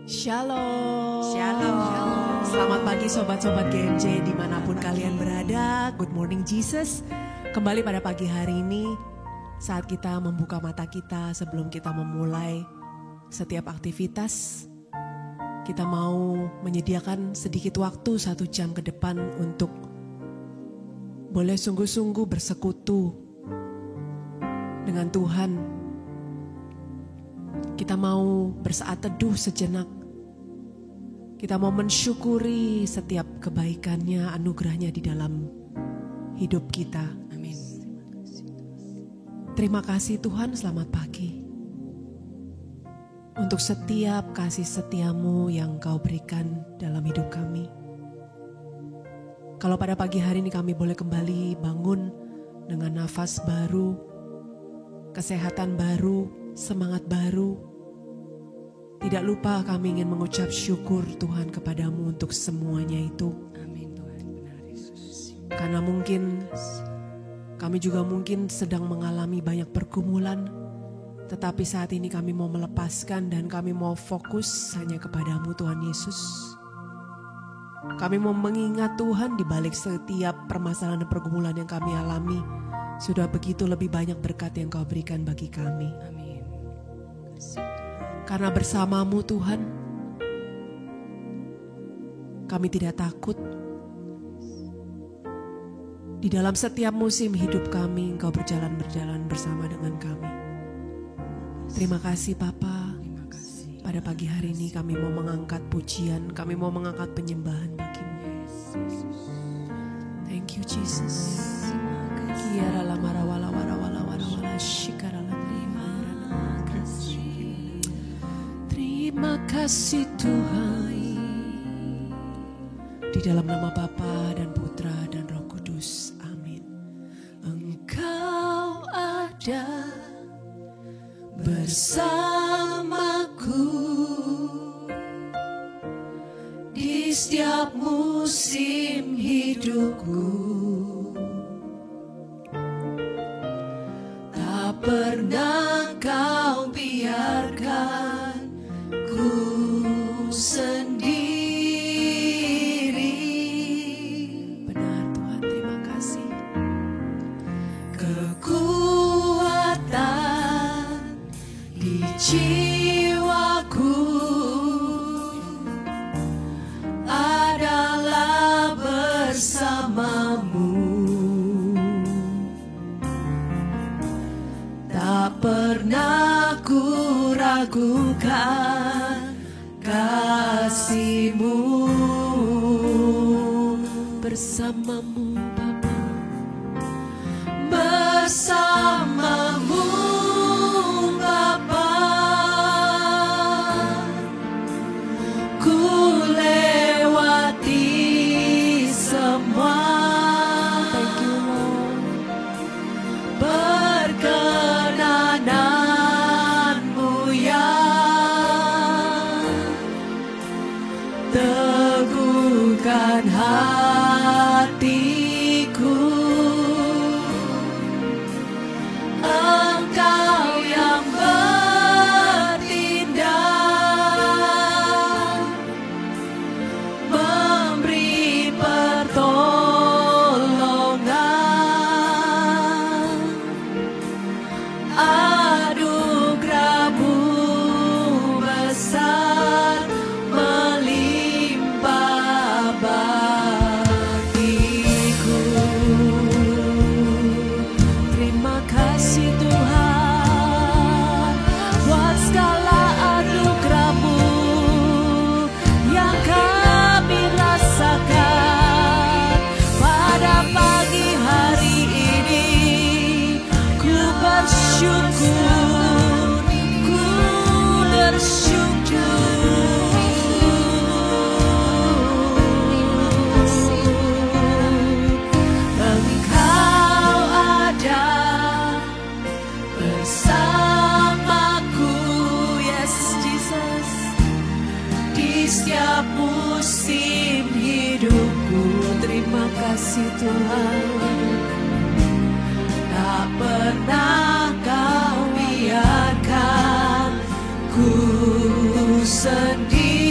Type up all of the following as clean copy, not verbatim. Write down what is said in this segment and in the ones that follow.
Shalom. Shalom. Selamat pagi sobat-sobat GMJ dimanapun kalian berada. Good morning Jesus. Kembali pada pagi hari ini saat kita membuka mata kita sebelum kita memulai setiap aktivitas. Kita mau menyediakan sedikit waktu 1 jam ke depan untuk boleh sungguh-sungguh bersekutu dengan Tuhan. Kita mau bersaat teduh sejenak. Kita mau mensyukuri setiap kebaikannya, anugerahnya di dalam hidup kita. Amin. Terima kasih Tuhan, selamat pagi. Untuk setiap kasih setiamu yang Kau berikan dalam hidup kami. Kalau pada pagi hari ini kami boleh kembali bangun dengan nafas baru, kesehatan baru, semangat baru. Tidak lupa kami ingin mengucap syukur Tuhan kepadamu untuk semuanya itu. Amin Tuhan, benar Yesus. Karena mungkin kami juga sedang mengalami banyak pergumulan. Tetapi saat ini kami mau melepaskan dan kami mau fokus hanya kepadamu Tuhan Yesus. Kami mau mengingat Tuhan di balik setiap permasalahan dan pergumulan yang kami alami. Sudah begitu lebih banyak berkat yang Kau berikan bagi kami. Amin. Karena bersamamu Tuhan, kami tidak takut. Di dalam setiap musim hidup kami, Engkau berjalan bersama dengan kami. Terima kasih Bapa. Terima kasih. Pada pagi hari ini kami mau mengangkat pujian, kami mau mengangkat penyembahan bagi-Mu. Thank you Jesus. Kiara lamara wala wala wala wala wala shikara Terima kasih Tuhan. Di dalam nama Bapa dan Putra dan Roh Kudus. Amin. Engkau ada bersamaku di setiap musim hidupku. Tak pernah Kau biarkan ku sendiri. Benar Tuhan, terima kasih. Kekuatan di jiwaku adalah bersamamu. Tak pernah ku ragukan kasih-Mu. Bersamamu Bapa, bersamamu Bapa, ku lewati semua. Thank you Lord. Berkenanan-Mu ya teguhkan hatiku. Engkau yang bertindak, memberi pertolongan. Anugerah-Mu besar melimpah bagiku. Terima kasih Tuhan buat segala anugerah-Mu yang kami rasakan pada pagi hari ini. Ku bersyukur, ku bersyukur. Engkau ada bersamaku, yes Jesus, di setiap musim hidupku. Terima kasih Tuhan. Tak pernah Kau biarkan ku sendiri.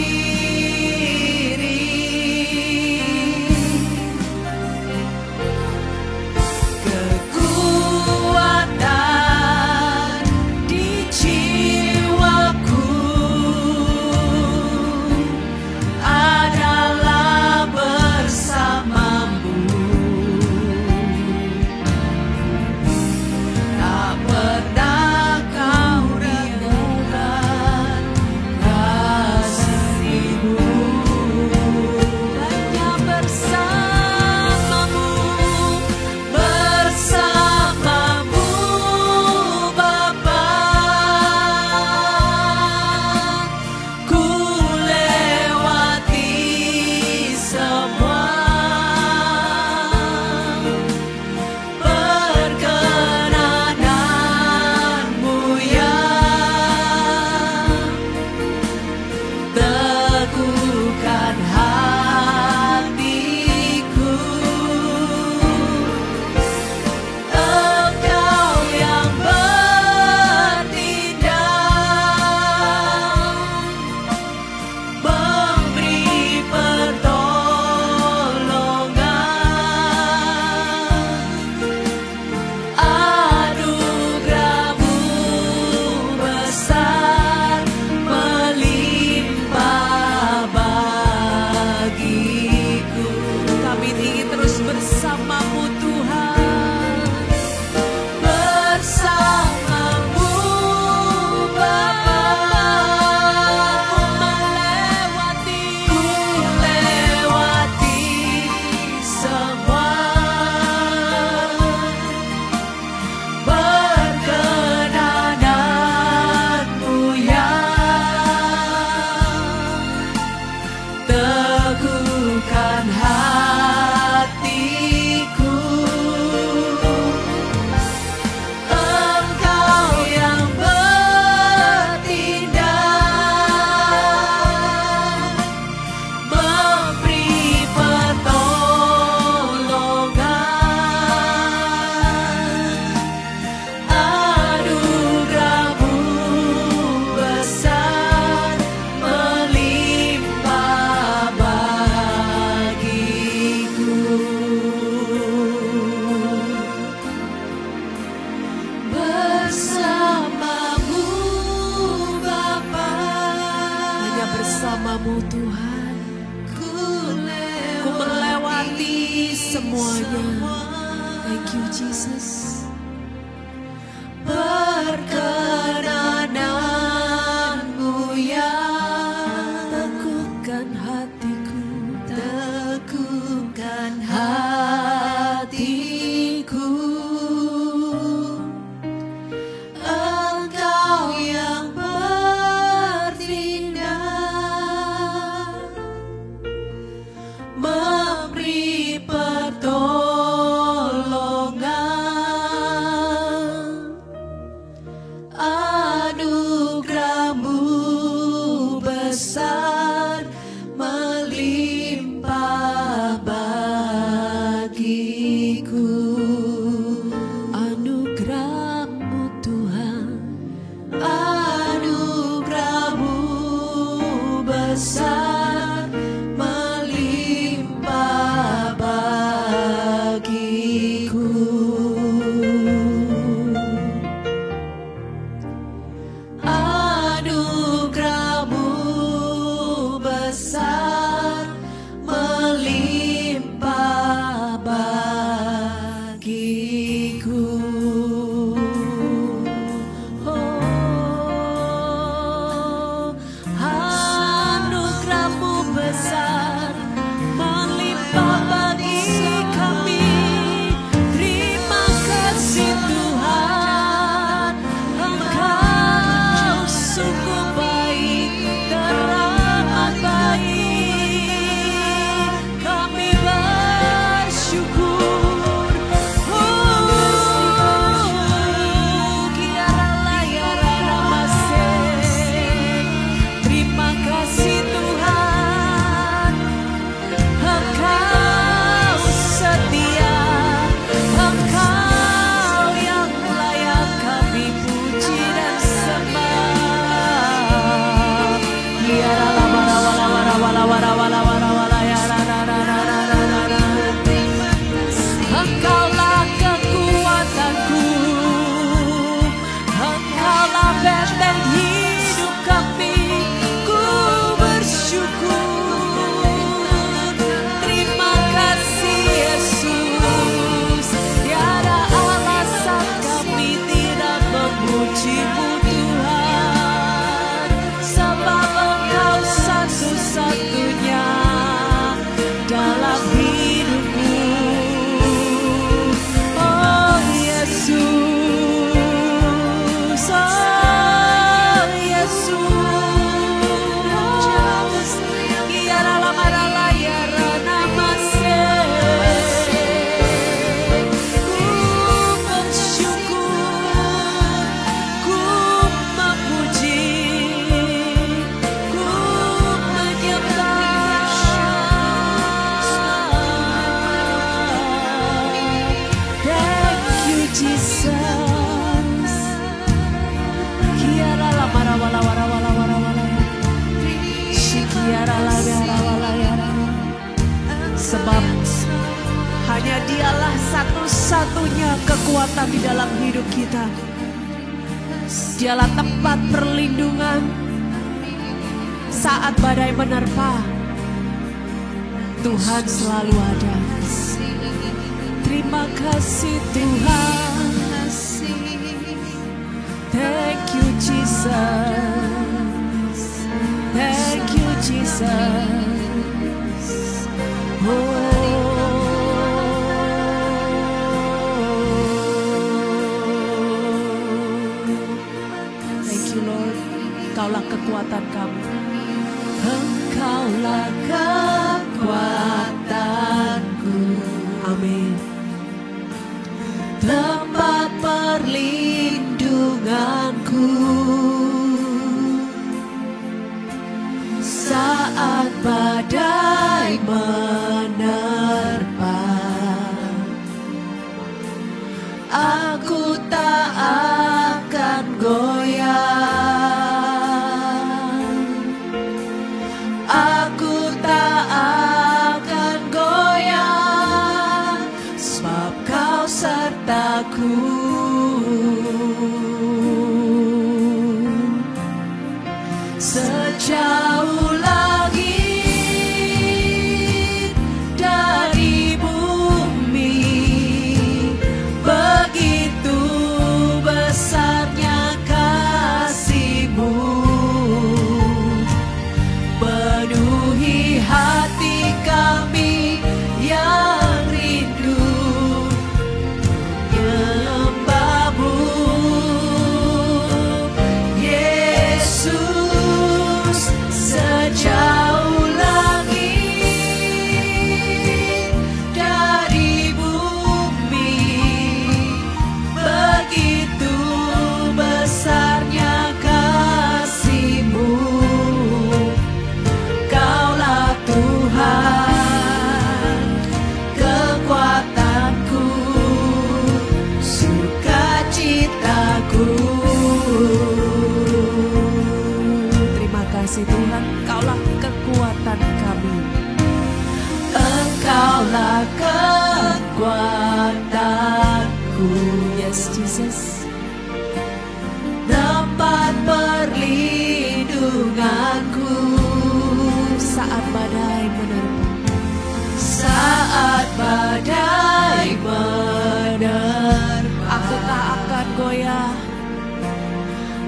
semuanya. Thank you Jesus. Perkenananmu ya, Teguhkan hatiku, teguhkan hatiku. Engkau yang bertindak, memberi pertolongan. Anugerahmu besar, melimpah bagiku. anugerah-Mu Tuhan, Anugerahmu besar, melimpah bagiku. Anugerahmu besar, melimpah bagiku. Oh, anugerahmu besar, melimpah bagi kami. Terima kasih Tuhan, Engkau sungguh baik, teramat baik. Kami bersyukur. Kiaralah ya Ramase. Terima kasih Tuhan, Engkau setia, Engkau yang layak kami puji dan sembah. Kiaralah wara-wara-wara-wara-wara-wara ya ra-ra-ra-ra-ra-ra-ra-ra. Engkaulah kekuatanku, Engkaulah benteng hidup kami. Ku bersyukur. Terima kasih Yesus. Tiada alasan kami tidak memuji-Mu Tuhan, sebab Engkau satu-satunya dalam hidupku. Oh Yesus, oh Yesus. Kiaralah marala ya ranamase. Ku bersyukur, ku memuji, ku menyembah. Thank you Jesus. Kiaralah marawala-wara-wala-wara-wala. Shikiaralah marawala-wala. Sebab hanya Dialah satu-satunya kekuatan di dalam hidup kita. Dialah tempat perlindungan saat badai menerpa. Tuhan selalu ada. Terima kasih Tuhan. Thank you Jesus. Thank you Jesus. Thank you Lord. Engkaulah kekuatan kami. Engkaulah kekuatanku. Amin. Tempat perlindunganku saat badai menerpa. Aku tak akan goyah. Aku tak akan goyah, sebab Kau sertaku. Sejauh langit dari bumi, Yes Jesus, tempat perlindunganku saat badai menerpa. Saat badai menerpa, aku tak akan goyah.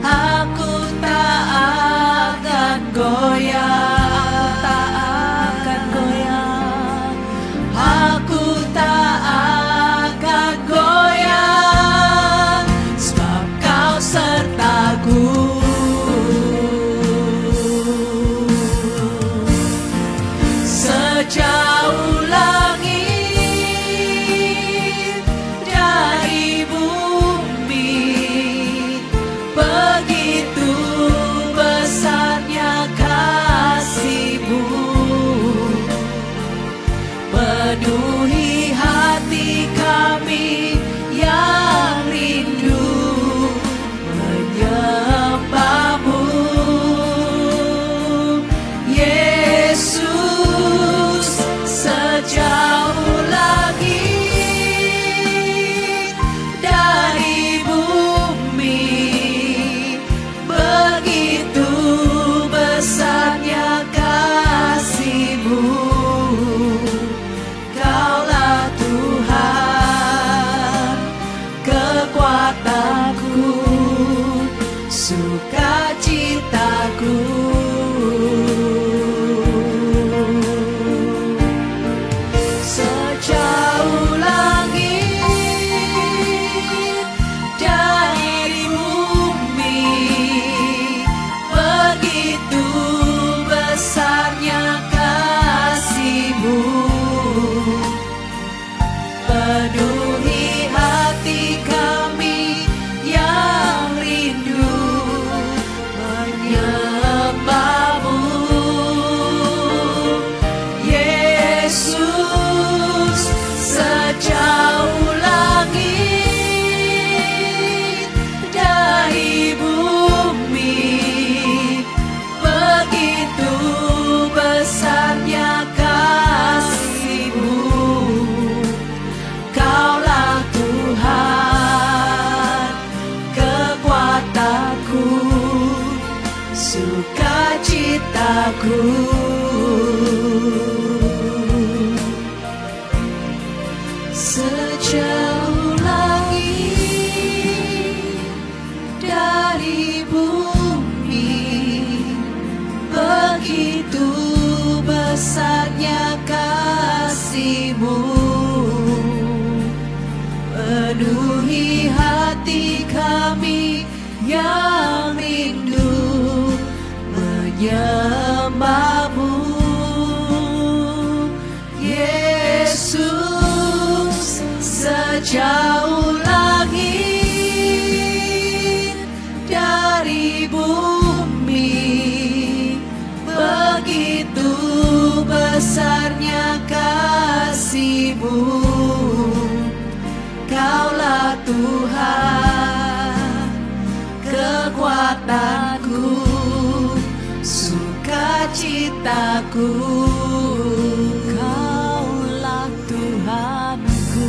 Aku tak akan goyah. Aku tak akan goyah, sebab Kau sertaku. Sejauh langit dari bumi, begitu besarnya kasih-Mu, penuhi hati kami yang rindu menyembah-Mu. Yesus, sejauh langit dari bumi, begitu besarnya kasih-Mu. Kaulah Tuhan, kekuatanku, sukacitaku. Sejauh langit dari bumi, begitu besarnya kasih-Mu, penuhi hati kami yang rindu menyembah-Mu. Yesus, sejauh langit dari bumi, begitu besarnya kasih-Mu. Kaulah Tuhan, kekuatanku, sukacitaku. Sejauh langit dari bumi, begitu besarnya kasih-Mu, penuhi hati kami yang rindu menyembah-Mu. Yesus, sejauh langit dari bumi, begitu besarnya kasih-Mu. Kaulah Tuhan, kekuatanku, sukacitaku. Kaulah Tuhanku,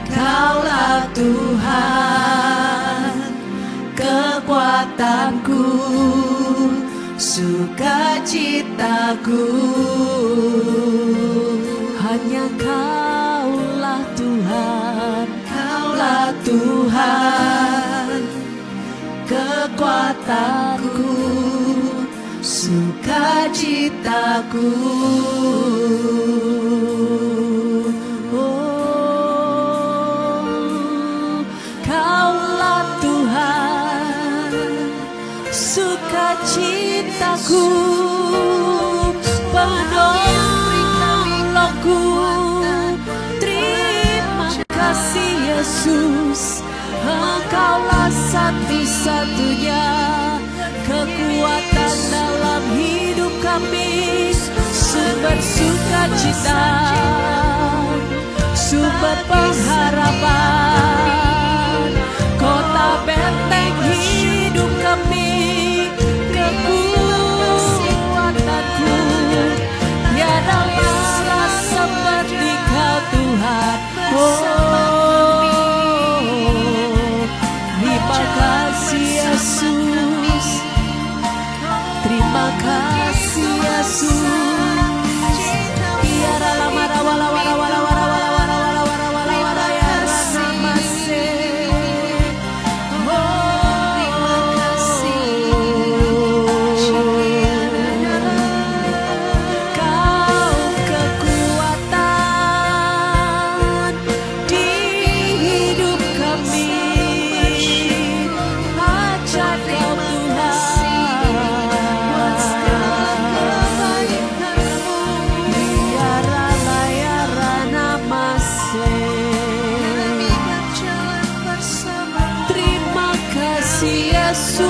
Kaulah Tuhan, kekuatanku, sukacitaku. Hanya Kaulah Tuhan, Kaulah Tuhan, kekuatanku, sukacitaku. Oh, Kaulah Tuhan, sukacitaku, penolongku. Terima kasih Yesus, Engkaulah satu-satunya kekuatan dalam hidup kami, sumber sukacita, sumber pengharapan, kota benteng hidup kami, kekuatanku. Tiada masalah seperti Kau Tuhan. Oh, Yesus,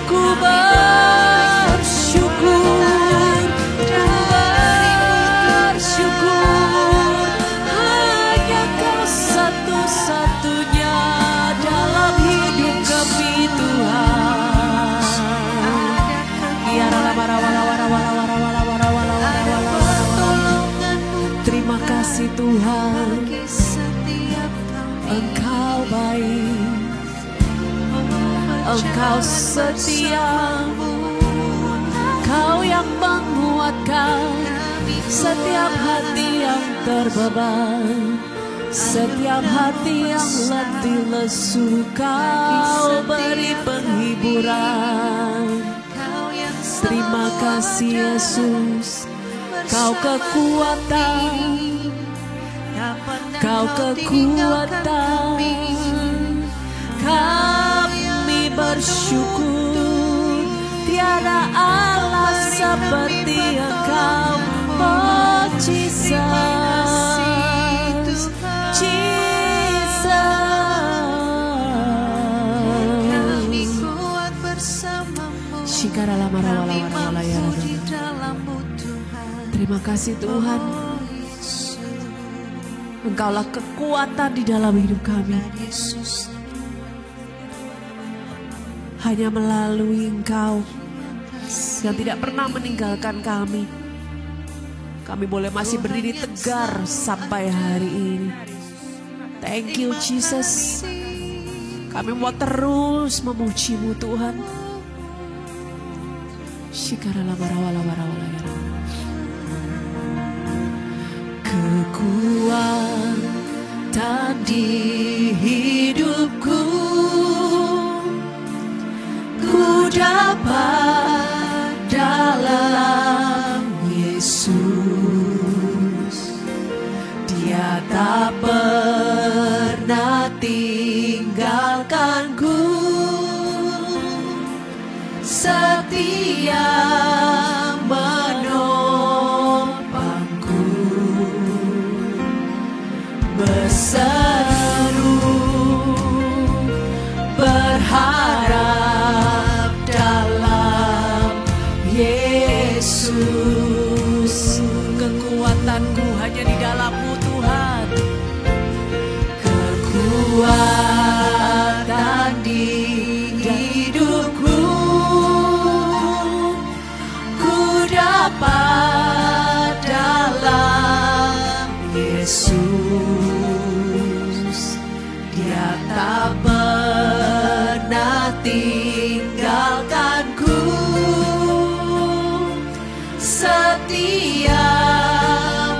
ku bersyukur, hanya Kau satu-satunya dalam hidup kami Tuhan. Terima kasih Tuhan, Engkau baik, Engkau setia, Kau yang menguatkan setiap hati yang terbeban, setiap hati yang letih lesu. Kau beri penghiburan. Terima kasih Yesus, Kau kekuatan, Kau kekuatan. Kami bersyukur, tiada Allah seperti Engkau, oh Jesus, Jesus. Kami kuat bersamamu, kami mampu di dalam-Mu Tuhan. Terima kasih Tuhan, Engkaulah kekuatan di dalam hidup kami. Hanya melalui Engkau yang tidak pernah meninggalkan kami, kami boleh masih berdiri tegar sampai hari ini. Thank you Jesus. Kami mau terus memuji-Mu Tuhan. Kekuatan di hidupku ku dapat dalam Yesus. Dia tak pernah tinggalkanku, setia menopangku, berseru berharap dalam Yesus. Kekuatanku hanya di dalam-Mu Tuhan, kekuatan di hidupku ku dapat dalam Yesus. Dia tak pernah tinggalkanku, setia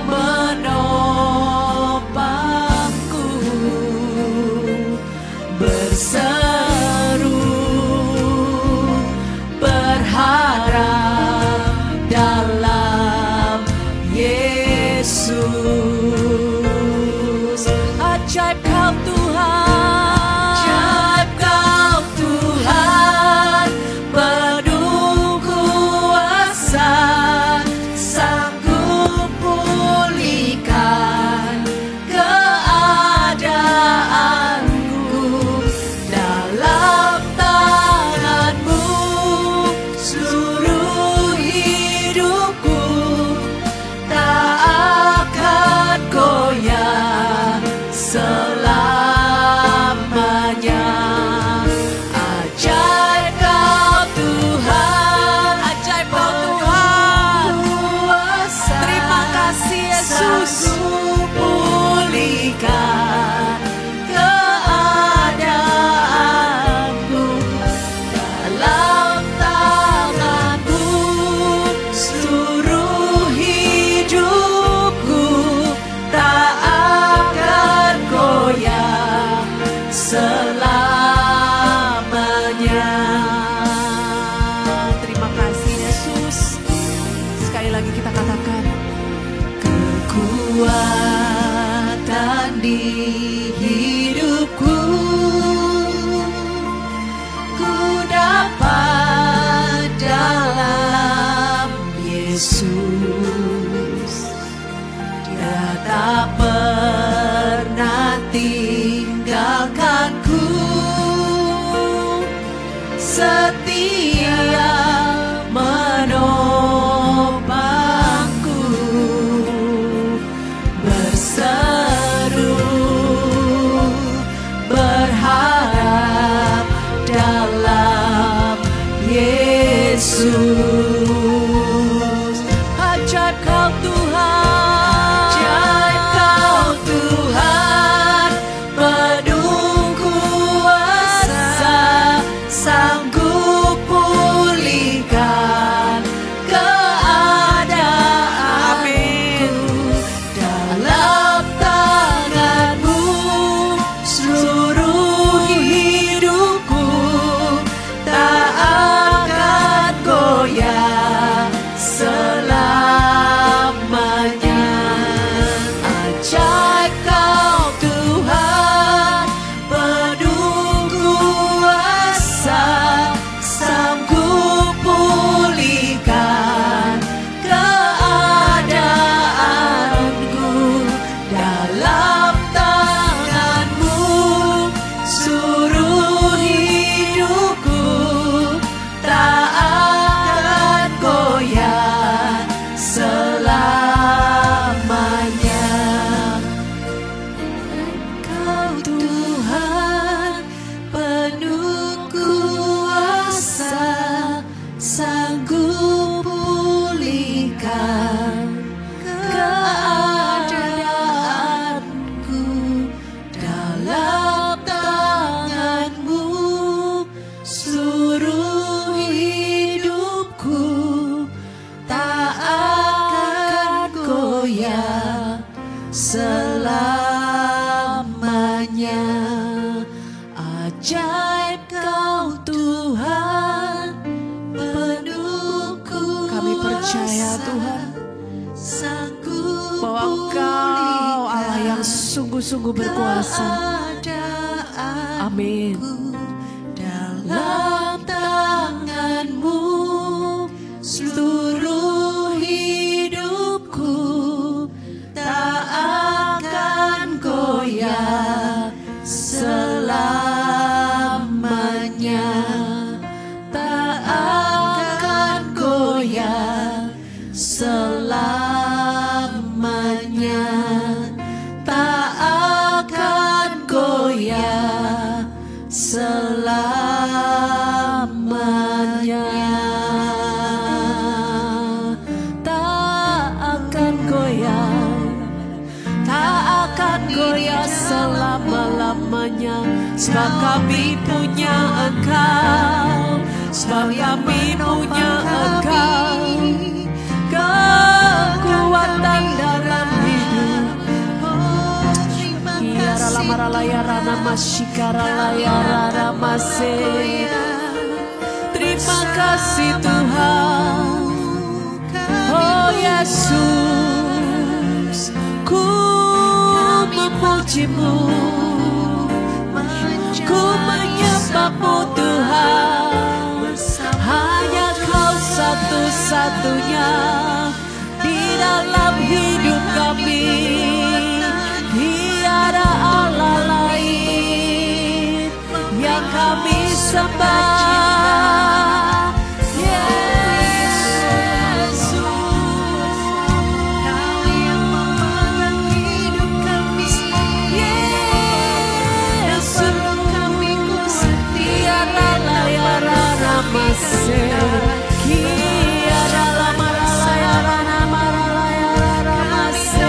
menopangku, berseru berharap dalam Yesus. Ajaib Kau Tuhan, ajaib Kau Tuhan, penuh kuasa, sanggup pulihkan keadaanku. Dalam tangan-Mu seluruh hidupku tak akan goyah selamanya. Ajaib Kau Tuhan, ajaib Kau Tuhan. Terima kasih Yesus, pulihkan keadaanku. Dalam tangan-Mu seluruh hidupku tak akan goyah selamanya. Terima kasih Yesus. Sekali lagi kita katakan, kekuatan di hidupku ku dapat dalam Yesus. Dia tak pernah tinggalkanku, setia menopangku, berseru berharap dalam Yesus. Ajaib Kau Tuhan, ajaib Kau Tuhan, penuh kuasa, sanggup pulihkan keadaanku. Dalam tangan-Mu seluruh hidupku tak akan goyah selamanya. Ajaib Kau Tuhan, penuh kuasa, sanggup pulihkan keadaanku. Dalam tangan-Mu seluruh hidupku tak akan goyah selamanya. Kau Tuhan penuh kuasa, sanggup pulihkan keadaanku. Dalam tangan-Mu seluruh hidupku tak akan goyah selamanya. Ajaib Kau Tuhan, penuh kuasa. Kami percaya Tuhan bahwa Engkau Allah yang sungguh-sungguh berkuasa. Amin. Dalam tangan-Mu seluruh hidupku tak akan goyah selamanya. Tak akan goyah selamanya. Tak akan goyah selamanya. Tak akan goyah, tak akan goyah selama-lamanya. Sebab kami punya Engkau, sebab kami punya Engkau, kekuatan dalam hidup. Iara maralaya rana masyikara layara ramase. Terima kasih Tuhan, oh Yesus, ku memuji-Mu, ku menyembah-Mu Tuhan. Hanya Kau satu-satunya di dalam hidup kami. Tiada Allah lain yang kami sembah. Yesus, Kau yang memegang hidup kami. Yesus, kami ku tiada layara ramase. Tiada layara ramase.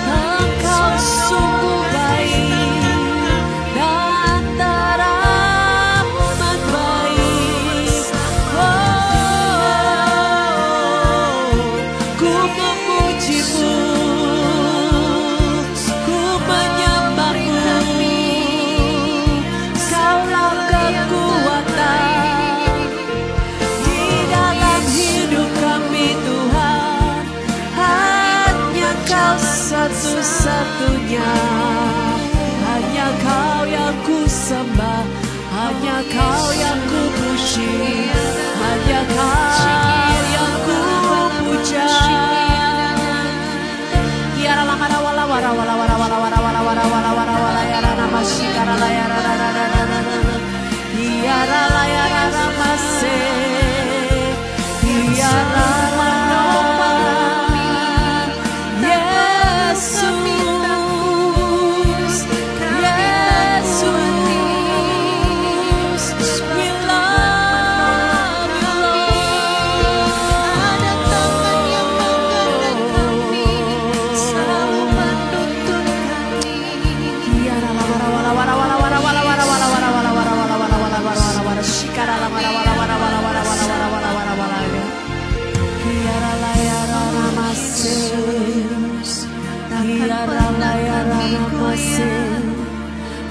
Engkau sungguh baik dan teramat baik. Oh, ku memuji-Mu, ku menyembah-Mu. Kaulah kekuatan di dalam hidup kami Tuhan. Hanya Kau satu-satunya, hanya Kau yang ku sembah, hanya Kau yang ku puji, hanya Kau yang ku puja. Ya la mara wala wara wala wara wala wara wala wara wala wara wala ya nama shikara la ya ra ra ra ra ra ra.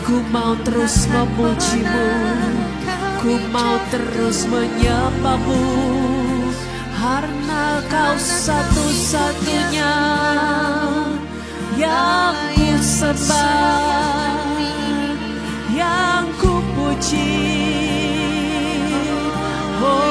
Ku mau terus memuji-Mu, ku mau terus menyembah-Mu, karena Kau satu-satunya yang ku sembah, yang ku puji. Oh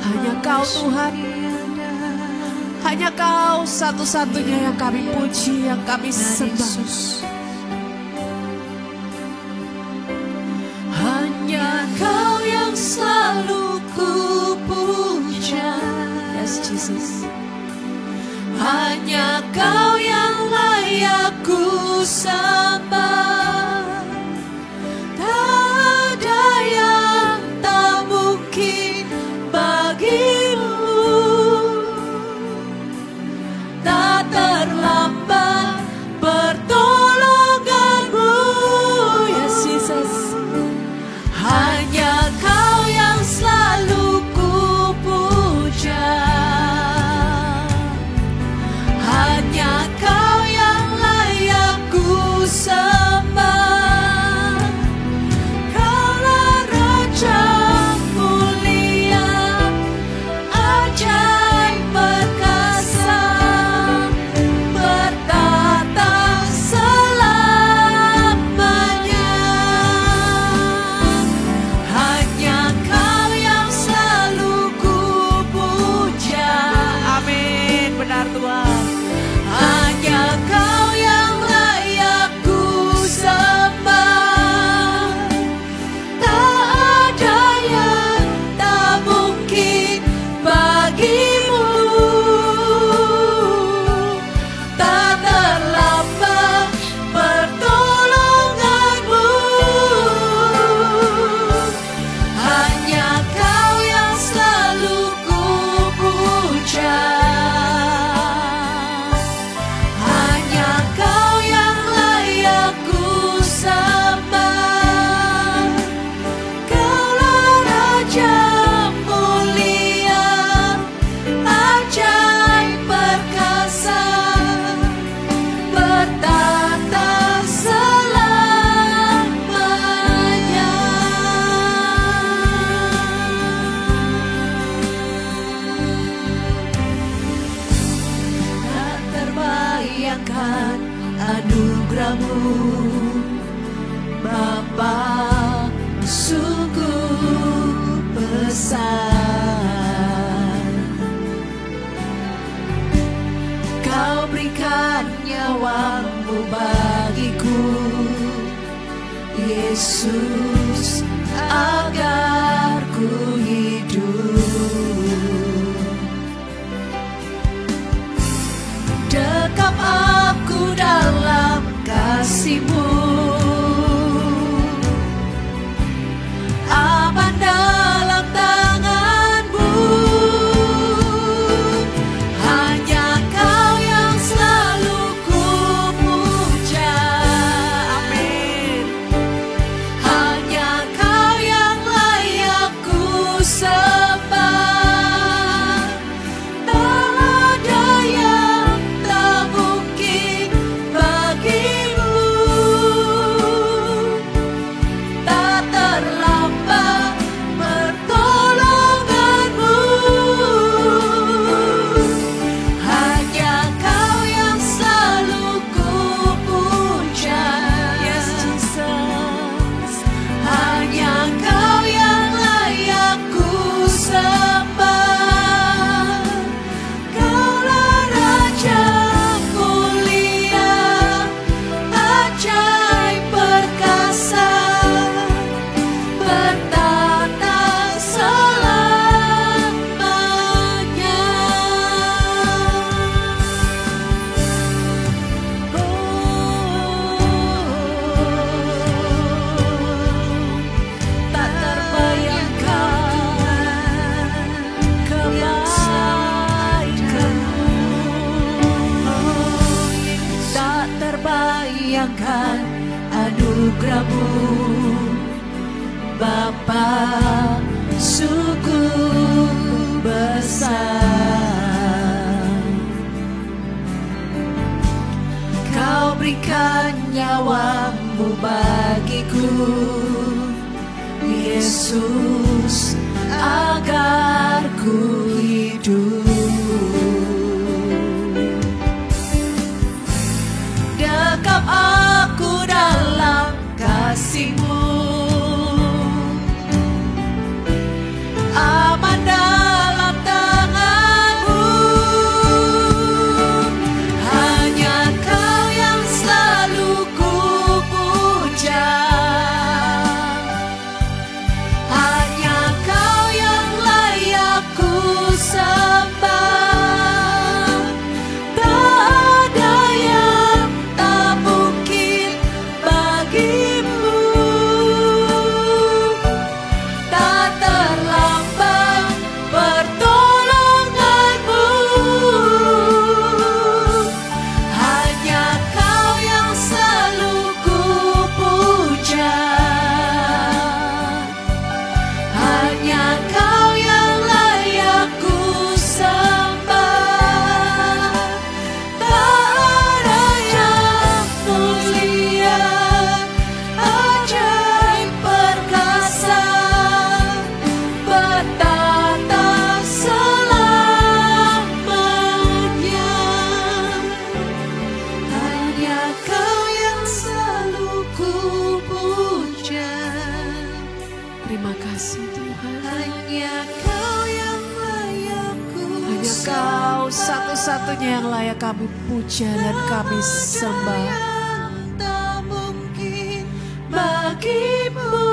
hanya Kau Tuhan, hanya Kau satu-satunya yang kami puji, yang kami sembah. Hanya Kau yang selalu ku puja. Yes Jesus. Hanya Kau yang layak ku sembah, tak ada yang tak mungkin bagimu, tak terlambat pertolonganmu. Yes Jesus. Hanya Kau yang selalu ku puja, hanya Kau yang layak ku sembah. Kaulah Raja mulia, ajaib perkasa, bertata selamanya. Hanya Kau yang selalu ku puja. Amin, benar Tuhan. Hanya Kau yang layak ku sembah, tak ada yang tak mungkin bagimu, tak terlambat pertolonganmu. Hanya Kau yang selalu ku puja, hanya Kau yang layak ku sembah. Kaulah Raja mulia, ajaib perkasa, bertata selamanya. Tak terbayangkan anugerah-Mu, Bapa, sungguh besar. Kau berikan nyawa-Mu bagiku, Yesus, agar ku hidup. Dekap aku dalam kasih-Mu, aman dalam tangan-Mu. Hanya Kau yang selalu ku puja. Amin. Hanya Kau yang Yesus, agar ku hidup. Dekap aku dalam kasih-Mu, aman dalam tangan-Mu. Hanya Kau yang selalu ku puja, hanya Kau yang layak ku sembah. Tak ada yang tak mungkin bagi-Mu, tak terlambat pertolongan-Mu. Hanya Kau yang selalu ku puja, hanya Kau yang layak ku sembah. Tak ada yang mulia, ajaib perkasa, bertata selamanya. Hanya Kau yang selalu ku puja. Terima kasih Tuhan. Hanya Kau yang layak ku Hanya Kau satu-satunya yang layak kami puja dan kami sembah. tak mungkin bagi-Mu,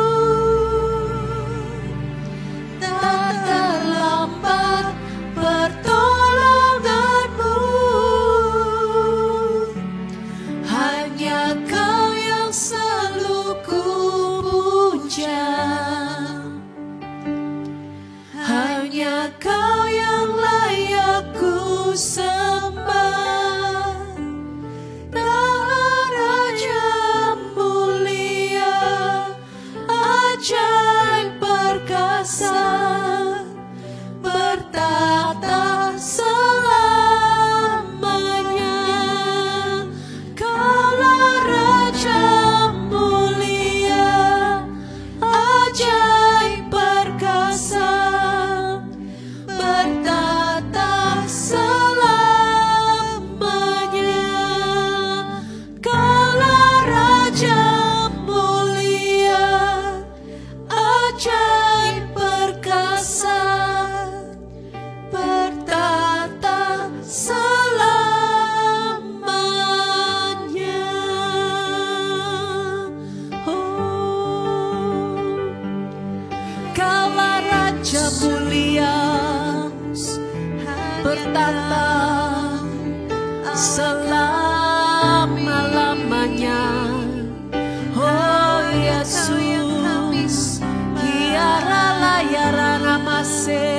tak terlambat pertolongan-Mu. Hanya Kau yang selalu ku puja, hanya Kau yang layak ku sembah. Tak ada yang mulia, ajaib perkasa, bertata selamanya. Kaulah Raja mulia, ajaib perkasa, bertata selamanya. Kaulah Raja mulia, ajaib perkasa, bertata selamanya. Oh, Kaulah Raja mulia, bertata selama-lamanya. Oh Yesus, kiara layara namase,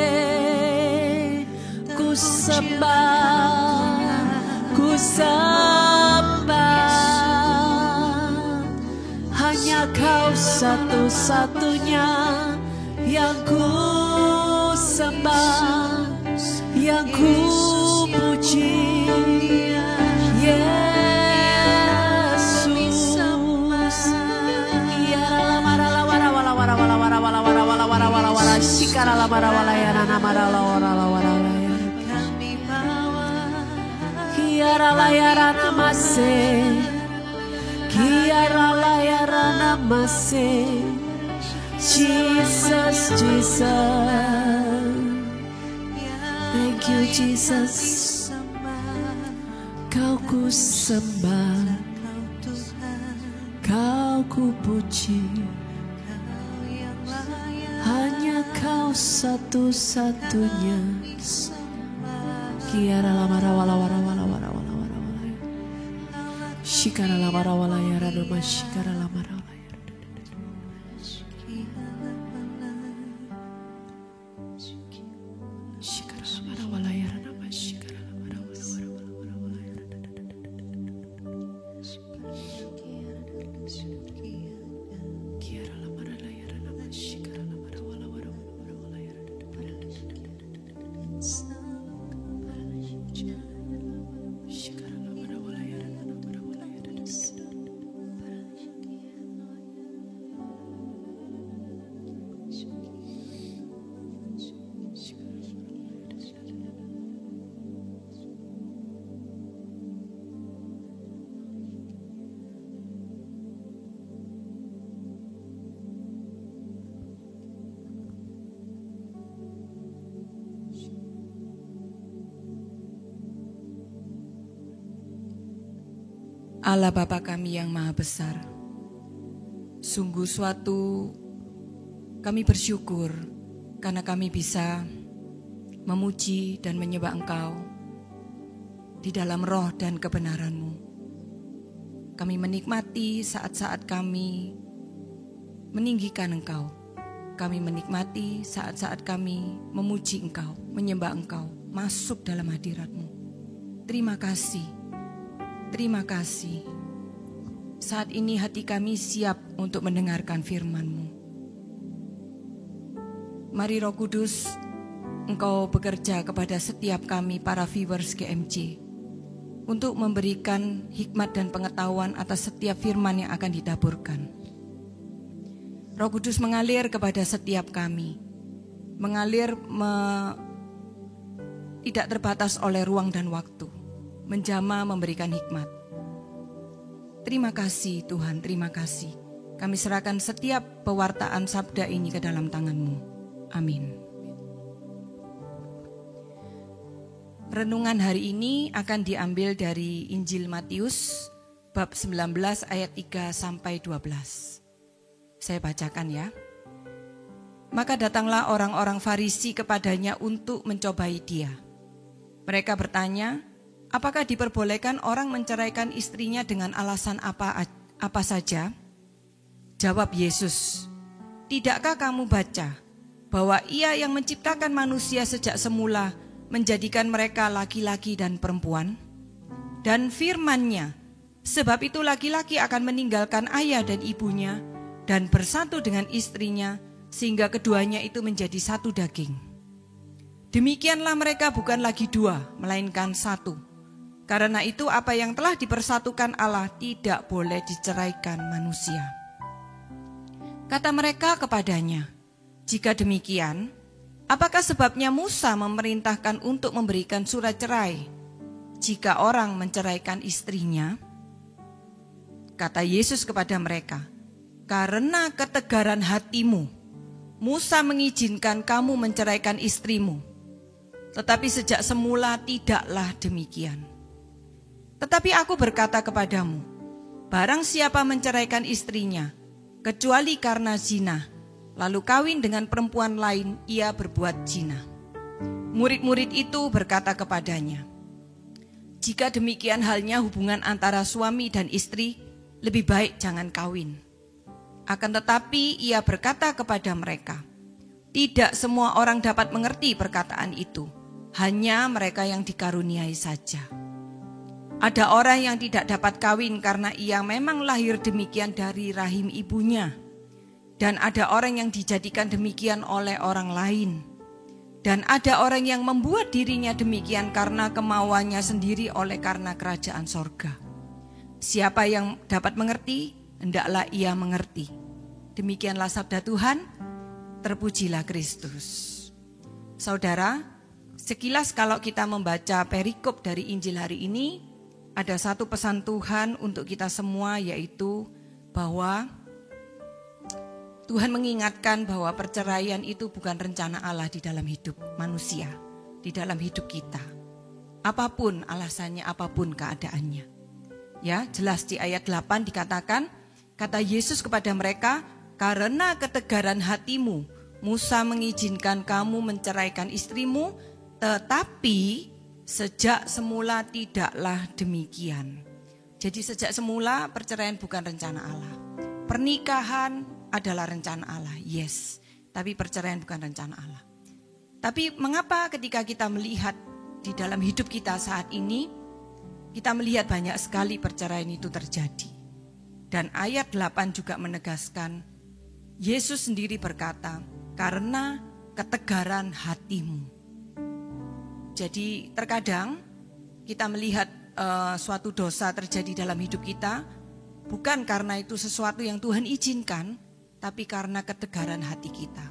ku sembah, ku sembah. Hanya Kau satu-satunya yang ku sembah, yang ku puji. Yesus, Jesus, Jesus. Thank you Jesus. Kau ku sembah, Kau ku puji. Hanya Kau satu-satunya. Kiara lamara wala wala wala wala wala wala wala. Shikara lamara wala yara doma shikara lamara wala yara. Shikara lamara wala yara doma shikara lamara wala wala wala wala yara. Kiara lamara la yara doma shikara lamara wala wala wala wala yara. Shikara lamara wala yara doma wala yara. Allah Bapa kami yang Maha Besar, sungguh suatu kami bersyukur karena kami bisa memuji dan menyembah Engkau di dalam roh dan kebenaran-Mu. Kami menikmati saat-saat kami meninggikan Engkau. Kami menikmati saat-saat kami memuji Engkau, menyembah Engkau, masuk dalam hadirat-Mu. Terima kasih. Terima kasih. Saat ini hati kami siap untuk mendengarkan firman-Mu. Mari Roh Kudus, Engkau bekerja kepada setiap kami para viewers GMJ untuk memberikan hikmat dan pengetahuan atas setiap firman yang akan ditaburkan. Roh Kudus mengalir kepada setiap kami, mengalir tidak terbatas oleh ruang dan waktu, menjamah memberikan hikmat. Terima kasih Tuhan, terima kasih. Kami serahkan setiap pewartaan sabda ini ke dalam tangan-Mu. Amin. Renungan hari ini akan diambil dari Injil Matius bab 19 ayat 3 sampai 12. Saya bacakan ya. Maka datanglah orang-orang Farisi kepadanya untuk mencobai dia. Mereka bertanya, apakah diperbolehkan orang menceraikan istrinya dengan alasan apa saja? Jawab Yesus, tidakkah kamu baca bahwa Ia yang menciptakan manusia sejak semula menjadikan mereka laki-laki dan perempuan? Dan firman-Nya, sebab itu laki-laki akan meninggalkan ayah dan ibunya dan bersatu dengan istrinya, sehingga keduanya itu menjadi satu daging. Demikianlah mereka bukan lagi dua, melainkan satu. Karena itu apa yang telah dipersatukan Allah tidak boleh diceraikan manusia. Kata mereka kepadanya, jika demikian, apakah sebabnya Musa memerintahkan untuk memberikan surat cerai jika orang menceraikan istrinya? Kata Yesus kepada mereka, karena ketegaran hatimu, Musa mengizinkan kamu menceraikan istrimu. Tetapi sejak semula tidaklah demikian. Tetapi aku berkata kepadamu, barang siapa menceraikan istrinya, kecuali karena zina, lalu kawin dengan perempuan lain, ia berbuat zina. Murid-murid itu berkata kepadanya, jika demikian halnya hubungan antara suami dan istri, lebih baik jangan kawin. Akan tetapi ia berkata kepada mereka, tidak semua orang dapat mengerti perkataan itu, hanya mereka yang dikaruniai saja. Ada orang yang tidak dapat kawin karena ia memang lahir demikian dari rahim ibunya. Dan ada orang yang dijadikan demikian oleh orang lain. Dan ada orang yang membuat dirinya demikian karena kemauannya sendiri oleh karena kerajaan sorga. Siapa yang dapat mengerti, hendaklah ia mengerti. Demikianlah sabda Tuhan, terpujilah Kristus. Saudara, sekilas kalau kita membaca perikop dari Injil hari ini, ada satu pesan Tuhan untuk kita semua, yaitu bahwa Tuhan mengingatkan bahwa perceraian itu bukan rencana Allah di dalam hidup manusia, di dalam hidup kita. Apapun alasannya, apapun keadaannya. Ya, jelas di ayat 8 dikatakan, kata Yesus kepada mereka, karena ketegaran hatimu, Musa mengizinkan kamu menceraikan istrimu, tetapi sejak semula tidaklah demikian. Jadi sejak semula perceraian bukan rencana Allah. Pernikahan adalah rencana Allah, yes. Tapi perceraian bukan rencana Allah. Tapi mengapa ketika kita melihat di dalam hidup kita saat ini, kita melihat banyak sekali perceraian itu terjadi. Dan ayat 8 juga menegaskan, Yesus sendiri berkata, karena ketegaran hatimu. Jadi terkadang kita melihat suatu dosa terjadi dalam hidup kita, bukan karena itu sesuatu yang Tuhan izinkan, tapi karena ketegaran hati kita.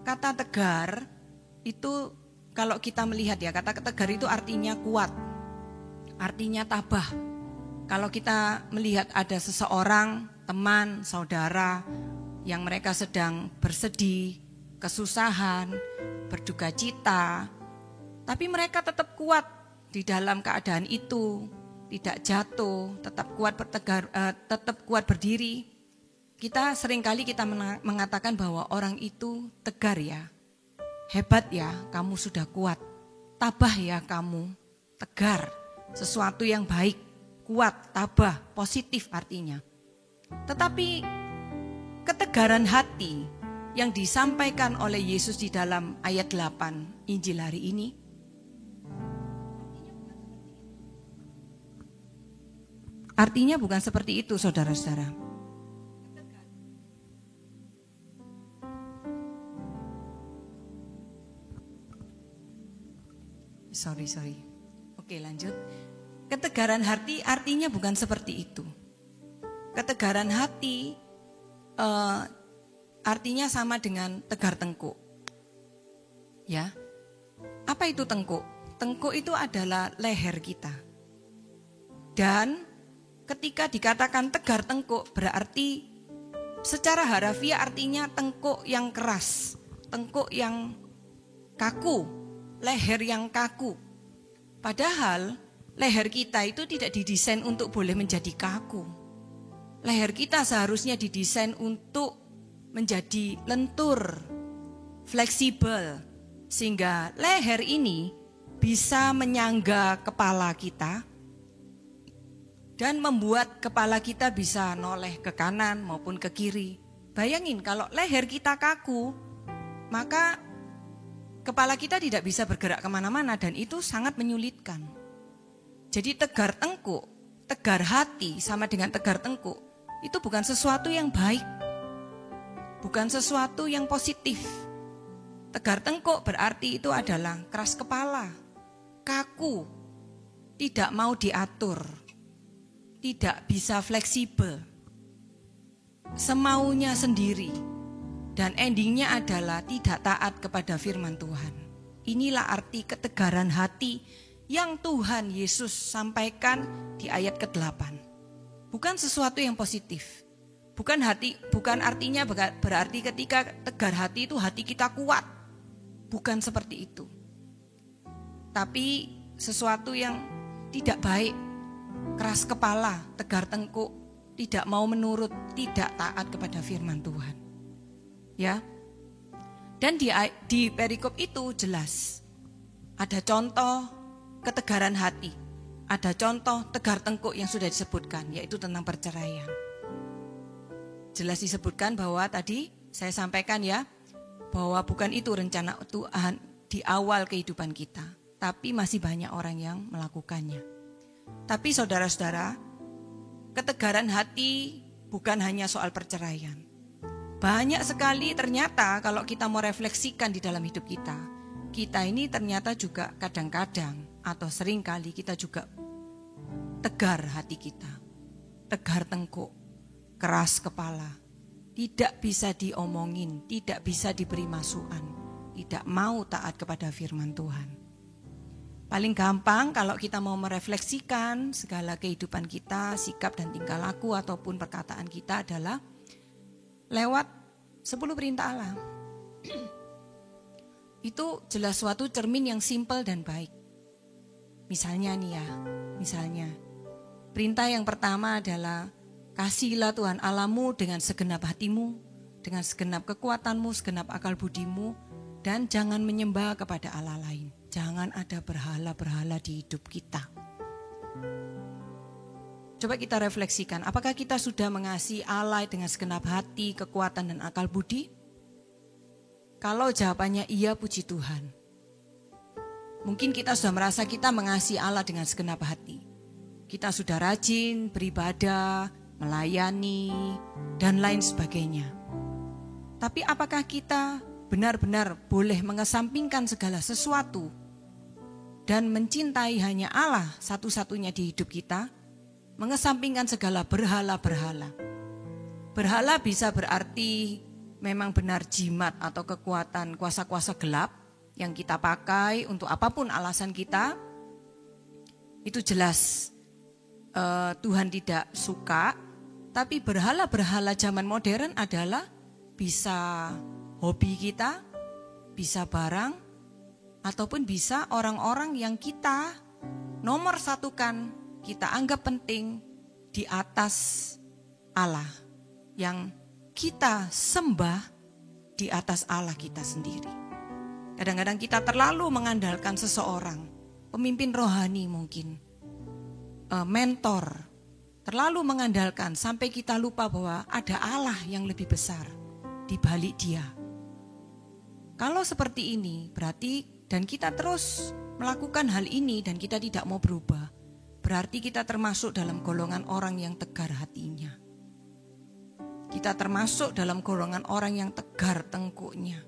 Kata tegar itu kalau kita melihat ya, kata tegar itu artinya kuat, artinya tabah. Kalau kita melihat ada seseorang, teman, saudara, yang mereka sedang bersedih, kesusahan, berduka cita, tapi mereka tetap kuat di dalam keadaan itu. tidak jatuh, tetap kuat berdiri. Kita seringkali mengatakan bahwa orang itu tegar ya, hebat ya, kamu sudah kuat, tabah ya kamu, tegar, sesuatu yang baik, kuat, tabah, positif artinya. Tetapi ketegaran hati yang disampaikan oleh Yesus di dalam ayat 8 Injil hari ini, artinya bukan seperti itu, saudara-saudara. Sorry. Oke, lanjut. Ketegaran hati artinya bukan seperti itu. Ketegaran hati artinya sama dengan tegar tengkuk. Ya. Apa itu tengkuk? Tengkuk itu adalah leher kita. Dan ketika dikatakan tegar tengkuk berarti secara harafiah artinya tengkuk yang keras, tengkuk yang kaku, leher yang kaku. Padahal leher kita itu tidak didesain untuk boleh menjadi kaku. Leher kita seharusnya didesain untuk menjadi lentur, fleksibel, sehingga leher ini bisa menyangga kepala kita dan membuat kepala kita bisa noleh ke kanan maupun ke kiri. Bayangin kalau leher kita kaku, maka kepala kita tidak bisa bergerak kemana-mana dan itu sangat menyulitkan. Jadi tegar tengkuk, tegar hati sama dengan tegar tengkuk, itu bukan sesuatu yang baik, bukan sesuatu yang positif. Tegar tengkuk berarti itu adalah keras kepala, kaku, tidak mau diatur, tidak bisa fleksibel, semaunya sendiri, dan endingnya adalah tidak taat kepada firman Tuhan. Inilah arti ketegaran hati yang Tuhan Yesus sampaikan di ayat ke-8. Bukan sesuatu yang positif. Bukan artinya berarti ketika tegar hati itu hati kita kuat. Bukan seperti itu. Tapi sesuatu yang tidak baik, keras kepala, tegar tengkuk, tidak mau menurut, tidak taat kepada firman Tuhan. Ya. Dan di perikop itu jelas ada contoh ketegaran hati, ada contoh tegar tengkuk yang sudah disebutkan, yaitu tentang perceraian. Jelas disebutkan bahwa tadi saya sampaikan ya, bahwa bukan itu rencana Tuhan di awal kehidupan kita, tapi masih banyak orang yang melakukannya. Tapi saudara-saudara, ketegaran hati bukan hanya soal perceraian. Banyak sekali ternyata kalau kita mau refleksikan di dalam hidup kita, kita ini ternyata juga kadang-kadang atau seringkali kita juga tegar hati kita, tegar tengkuk, keras kepala, tidak bisa diomongin, tidak bisa diberi masukan, tidak mau taat kepada firman Tuhan. Paling gampang kalau kita mau merefleksikan segala kehidupan kita, sikap dan tingkah laku ataupun perkataan kita adalah lewat 10 perintah Allah. Itu jelas suatu cermin yang simpel dan baik. Misalnya nih ya, perintah yang pertama adalah kasihilah Tuhan Allahmu dengan segenap hatimu, dengan segenap kekuatanmu, segenap akal budimu, dan jangan menyembah kepada Allah lain. Jangan ada berhala-berhala di hidup kita. Coba kita refleksikan, apakah kita sudah mengasihi Allah dengan segenap hati, kekuatan, dan akal budi? Kalau jawabannya iya, puji Tuhan. Mungkin kita sudah merasa kita mengasihi Allah dengan segenap hati. Kita sudah rajin beribadah, melayani, dan lain sebagainya. Tapi apakah kita benar-benar boleh mengesampingkan segala sesuatu dan mencintai hanya Allah satu-satunya di hidup kita? Mengesampingkan segala berhala-berhala. Berhala bisa berarti memang benar jimat atau kekuatan kuasa-kuasa gelap yang kita pakai untuk apapun alasan kita. Itu jelas Tuhan tidak suka. Tapi berhala-berhala zaman modern adalah bisa hobi kita, bisa barang, ataupun bisa orang-orang yang kita nomor satukan kita anggap penting di atas Allah, yang kita sembah di atas Allah kita sendiri. Kadang-kadang kita terlalu mengandalkan seseorang, pemimpin rohani mungkin, mentor, terlalu mengandalkan sampai kita lupa bahwa ada Allah yang lebih besar di balik dia. Kalau seperti ini berarti, dan kita terus melakukan hal ini dan kita tidak mau berubah, berarti kita termasuk dalam golongan orang yang tegar hatinya. Kita termasuk dalam golongan orang yang tegar tengkuknya.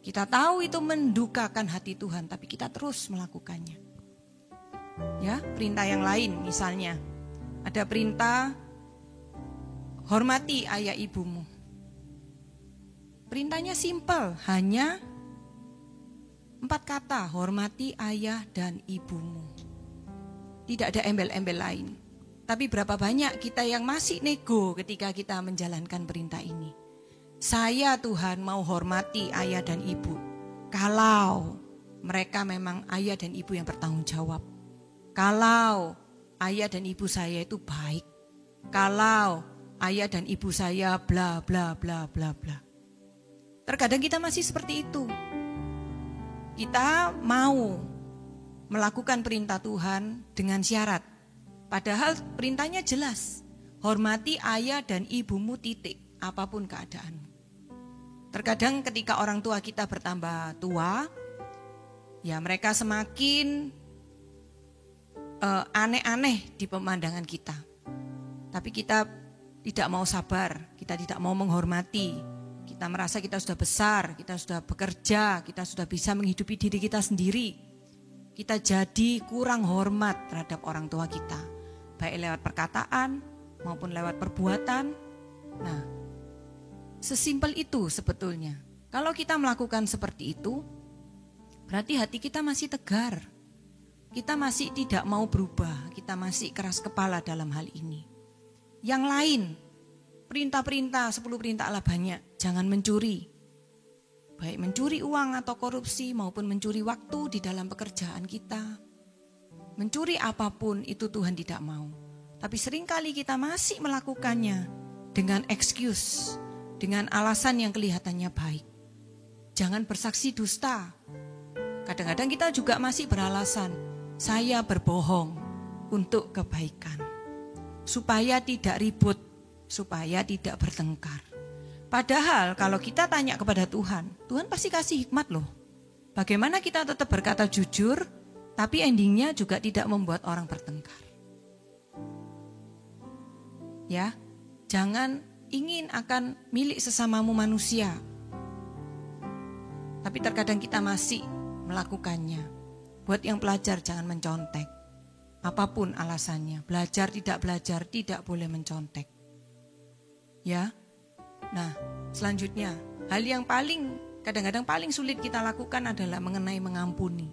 Kita tahu itu mendukakan hati Tuhan, tapi kita terus melakukannya. Ya, perintah yang lain misalnya, ada perintah hormati ayah ibumu. Perintahnya simpel, hanya 4 kata, hormati ayah dan ibumu. Tidak ada embel-embel lain. Tapi berapa banyak kita yang masih nego ketika kita menjalankan perintah ini. Saya Tuhan mau hormati ayah dan ibu. Kalau mereka memang ayah dan ibu yang bertanggung jawab. Kalau ayah dan ibu saya itu baik. Kalau ayah dan ibu saya bla bla bla bla bla. Terkadang kita masih seperti itu. Kita mau melakukan perintah Tuhan dengan syarat. Padahal perintahnya jelas. Hormati ayah dan ibumu titik, apapun keadaanmu. Terkadang ketika orang tua kita bertambah tua, ya mereka semakin aneh-aneh di pemandangan kita. Tapi kita tidak mau sabar, kita tidak mau menghormati. Kita merasa kita sudah besar, kita sudah bekerja, kita sudah bisa menghidupi diri kita sendiri. Kita jadi kurang hormat terhadap orang tua kita, baik lewat perkataan maupun lewat perbuatan. Nah, sesimpel itu sebetulnya. Kalau kita melakukan seperti itu, berarti hati kita masih tegar. Kita masih tidak mau berubah, kita masih keras kepala dalam hal ini. Yang lain, perintah-perintah, 10 perintah Allah banyak. Jangan mencuri. Baik mencuri uang atau korupsi maupun mencuri waktu di dalam pekerjaan kita. Mencuri apapun itu Tuhan tidak mau. Tapi seringkali kita masih melakukannya dengan excuse, dengan alasan yang kelihatannya baik. Jangan bersaksi dusta. Kadang-kadang kita juga masih beralasan, saya berbohong untuk kebaikan. Supaya tidak ribut, supaya tidak bertengkar. Padahal kalau kita tanya kepada Tuhan, Tuhan pasti kasih hikmat loh. Bagaimana kita tetap berkata jujur, tapi endingnya juga tidak membuat orang bertengkar. Ya, jangan ingin akan milik sesamamu manusia. Tapi terkadang kita masih melakukannya. Buat yang pelajar jangan mencontek. Apapun alasannya, belajar tidak boleh mencontek. Ya. Nah, selanjutnya, hal yang kadang-kadang paling sulit kita lakukan adalah mengenai mengampuni.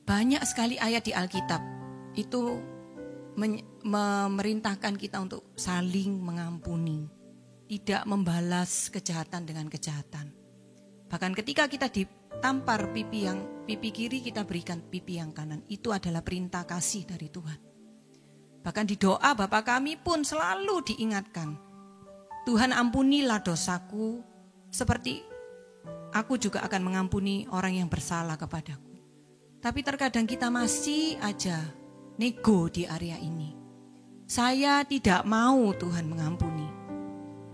Banyak sekali ayat di Alkitab itu memerintahkan kita untuk saling mengampuni, tidak membalas kejahatan dengan kejahatan. Bahkan ketika kita ditampar pipi kiri, kita berikan pipi yang kanan. Itu adalah perintah kasih dari Tuhan. Bahkan di doa Bapa kami pun selalu diingatkan, Tuhan ampunilah dosaku seperti aku juga akan mengampuni orang yang bersalah kepadaku. Tapi terkadang kita masih aja nego di area ini. Saya tidak mau Tuhan mengampuni.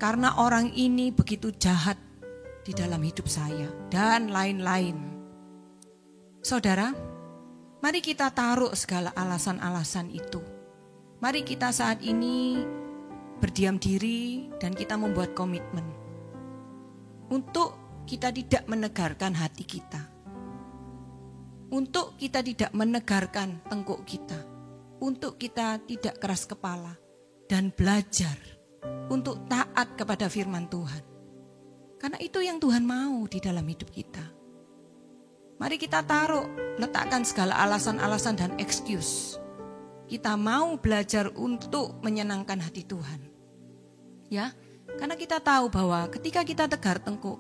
Karena orang ini begitu jahat di dalam hidup saya dan lain-lain. Saudara, mari kita taruh segala alasan-alasan itu. Mari kita saat ini berdiam diri dan kita membuat komitmen untuk kita tidak menegarkan hati kita, untuk kita tidak menegarkan tengkuk kita, untuk kita tidak keras kepala dan belajar untuk taat kepada firman Tuhan. Karena itu yang Tuhan mau di dalam hidup kita. Mari kita letakkan segala alasan-alasan dan excuse. Kita mau belajar untuk menyenangkan hati Tuhan. Ya, karena kita tahu bahwa ketika kita tegar tengkuk,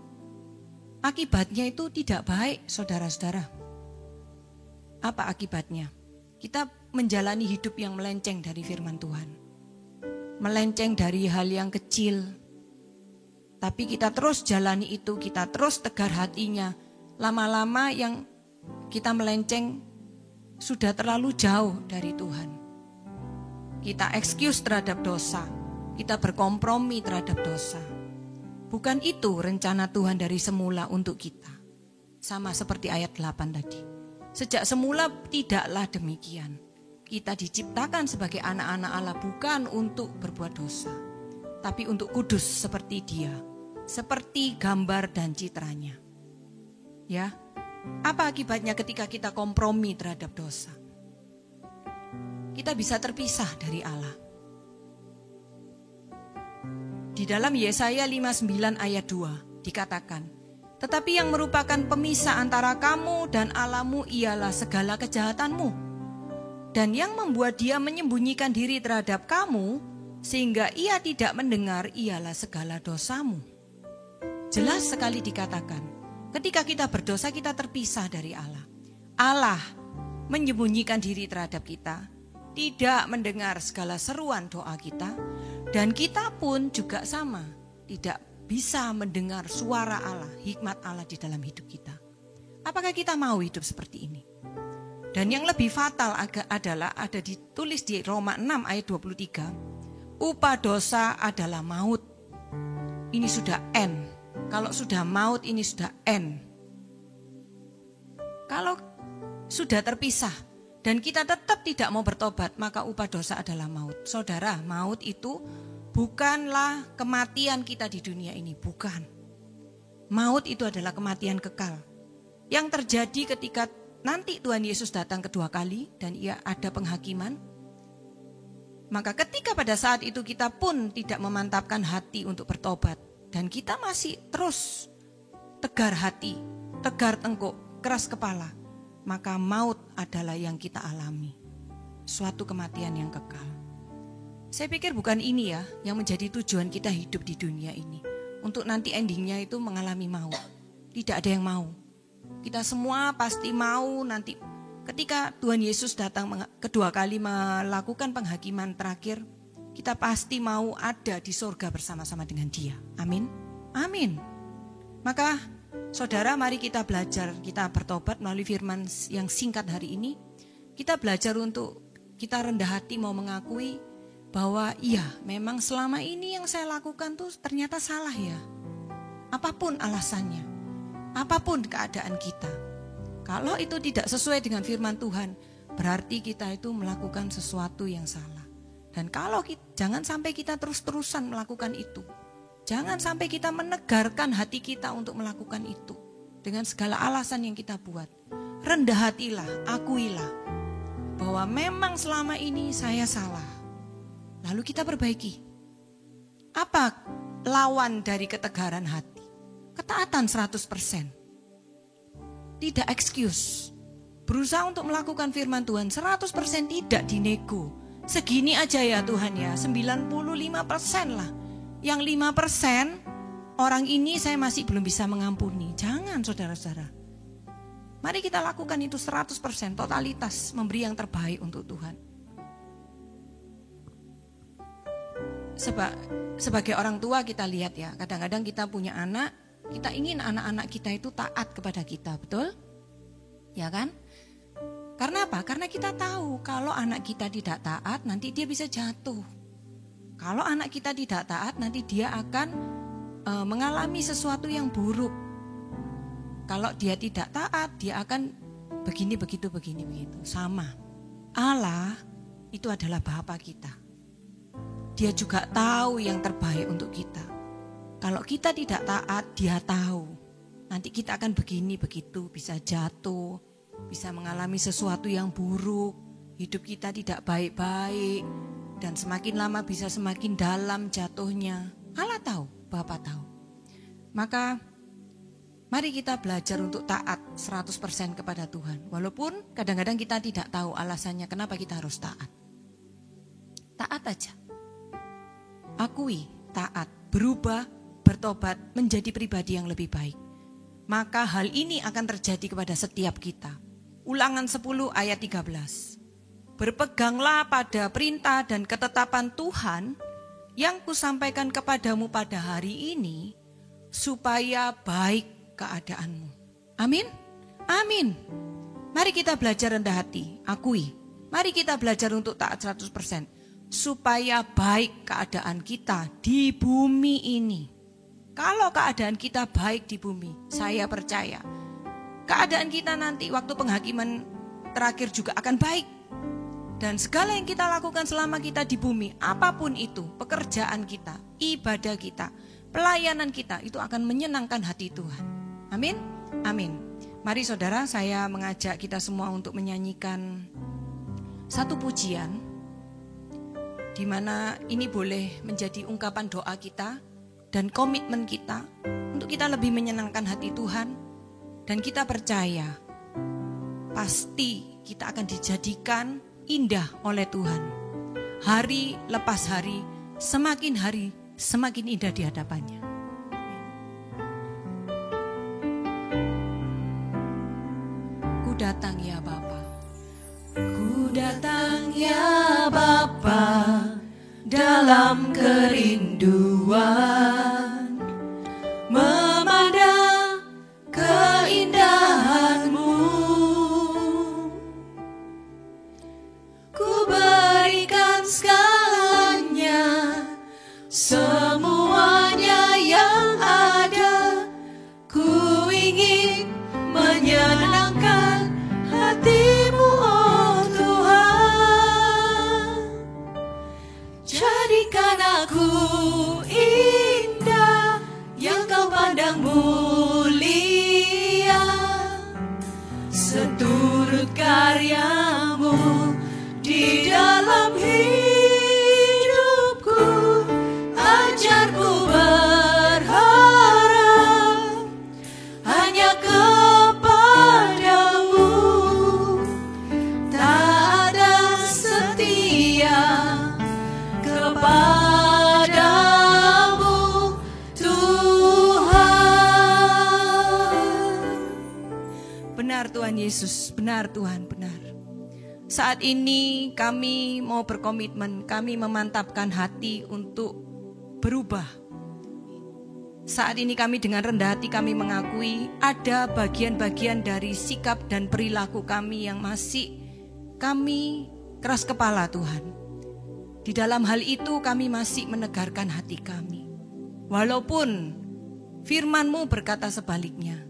akibatnya itu tidak baik, saudara-saudara. Apa akibatnya? Kita menjalani hidup yang melenceng dari firman Tuhan. Melenceng dari hal yang kecil. Tapi kita terus jalani itu, kita terus tegar hatinya. Lama-lama yang kita melenceng sudah terlalu jauh dari Tuhan. Kita excuse terhadap dosa. Kita berkompromi terhadap dosa. Bukan itu rencana Tuhan dari semula untuk kita. Sama seperti ayat 8 tadi. Sejak semula tidaklah demikian. Kita diciptakan sebagai anak-anak Allah bukan untuk berbuat dosa, tapi untuk kudus seperti Dia, seperti gambar dan citranya. Ya, apa akibatnya ketika kita kompromi terhadap dosa? Kita bisa terpisah dari Allah. Di dalam Yesaya 59 ayat 2 dikatakan, tetapi yang merupakan pemisah antara kamu dan Allahmu ialah segala kejahatanmu. Dan yang membuat dia menyembunyikan diri terhadap kamu, sehingga ia tidak mendengar ialah segala dosamu. Jelas sekali dikatakan, ketika kita berdosa kita terpisah dari Allah. Allah menyembunyikan diri terhadap kita, tidak mendengar segala seruan doa kita, dan kita pun juga sama, tidak bisa mendengar suara Allah, hikmat Allah di dalam hidup kita. Apakah kita mau hidup seperti ini? Dan yang lebih fatal adalah ada ditulis di Roma 6 ayat 23. Upah dosa adalah maut. Ini sudah N. Kalau sudah maut ini sudah N. Kalau sudah terpisah dan kita tetap tidak mau bertobat, maka upah dosa adalah maut. Saudara, maut itu bukanlah kematian kita di dunia ini, bukan. Maut itu adalah kematian kekal. Yang terjadi ketika nanti Tuhan Yesus datang kedua kali dan ia ada penghakiman. Maka ketika pada saat itu kita pun tidak memantapkan hati untuk bertobat. Dan kita masih terus tegar hati, tegar tengkuk, keras kepala. Maka maut adalah yang kita alami. Suatu kematian yang kekal. Saya pikir bukan ini ya yang menjadi tujuan kita hidup di dunia ini. Untuk nanti endingnya itu mengalami maut. Tidak ada yang mau. Kita semua pasti mau nanti ketika Tuhan Yesus datang kedua kali melakukan penghakiman terakhir, kita pasti mau ada di surga bersama-sama dengan Dia. Amin. Amin. Maka saudara, mari kita belajar, kita bertobat melalui firman yang singkat hari ini. Kita belajar untuk kita rendah hati mau mengakui bahwa iya, memang selama ini yang saya lakukan tuh ternyata salah ya. Apapun alasannya. Apapun keadaan kita, kalau itu tidak sesuai dengan firman Tuhan, berarti kita itu melakukan sesuatu yang salah. Dan kalau jangan sampai kita terus-terusan melakukan itu. Jangan sampai kita menegarkan hati kita untuk melakukan itu. Dengan segala alasan yang kita buat. Rendah hatilah, akuilah. Bahwa memang selama ini saya salah. Lalu kita perbaiki. Apa lawan dari ketegaran hati? Ketaatan 100%. Tidak excuse. Berusaha untuk melakukan firman Tuhan 100% tidak dinego. Segini aja ya Tuhan ya, 95% lah. Yang 5% orang ini saya masih belum bisa mengampuni. Jangan saudara-saudara. Mari kita lakukan itu 100%, totalitas, memberi yang terbaik untuk Tuhan. Sebagai orang tua kita lihat ya, kadang-kadang kita punya anak, kita ingin anak-anak kita itu taat kepada kita, betul? Ya kan? Karena apa? Karena kita tahu kalau anak kita tidak taat, nanti dia bisa jatuh. Kalau anak kita tidak taat, nanti dia akan mengalami sesuatu yang buruk. Kalau dia tidak taat, dia akan begini, begitu. Sama. Allah itu adalah Bapa kita. Dia juga tahu yang terbaik untuk kita. Kalau kita tidak taat, Dia tahu. Nanti kita akan begini, begitu, bisa jatuh, bisa mengalami sesuatu yang buruk. Hidup kita tidak baik-baik. Dan semakin lama bisa semakin dalam jatuhnya. Allah tahu, Bapa tahu. Maka mari kita belajar untuk taat 100% kepada Tuhan. Walaupun kadang-kadang kita tidak tahu alasannya kenapa kita harus taat. Taat aja. Akui, taat, berubah, bertobat, menjadi pribadi yang lebih baik. Maka hal ini akan terjadi kepada setiap kita. Ulangan 10 ayat 13. berpeganglah pada perintah dan ketetapan Tuhan yang kusampaikan kepadamu pada hari ini, supaya baik keadaanmu. Amin? Amin. Mari kita belajar rendah hati, akui. Mari kita belajar untuk taat 100%. Supaya baik keadaan kita di bumi ini. Kalau keadaan kita baik di bumi, saya percaya keadaan kita nanti waktu penghakiman terakhir juga akan baik. Dan segala yang kita lakukan selama kita di bumi, apapun itu, pekerjaan kita, ibadah kita, pelayanan kita, itu akan menyenangkan hati Tuhan. Amin? Amin. Mari saudara, saya mengajak kita semua untuk menyanyikan satu pujian, di mana ini boleh menjadi ungkapan doa kita dan komitmen kita untuk kita lebih menyenangkan hati Tuhan. Dan kita percaya, pasti kita akan dijadikan indah oleh Tuhan. Hari lepas hari, semakin indah di hadapannya. Ku datang ya Bapa. Ku datang ya Bapa, dalam kerinduan memandang keindahan-Mu. Ku berikan segalanya, semuanya yang ada. Ku ingin menyenangkan hati-Mu, oh Tuhan. Jadikan aku indah, yang Kau pandang mulia, seturut karya-Mu di dalam hidupku. Ajarku berharap hanya kepada-Mu, tak ada setia kepadamu Tuhan. Benar Tuhan Yesus, benar Tuhan, benar. Saat ini kami mau berkomitmen, kami memantapkan hati untuk berubah. Saat ini kami dengan rendah hati kami mengakui ada bagian-bagian dari sikap dan perilaku kami yang masih kami keras kepala Tuhan. Di dalam hal itu kami masih menegarkan hati kami. Walaupun firman-Mu berkata sebaliknya,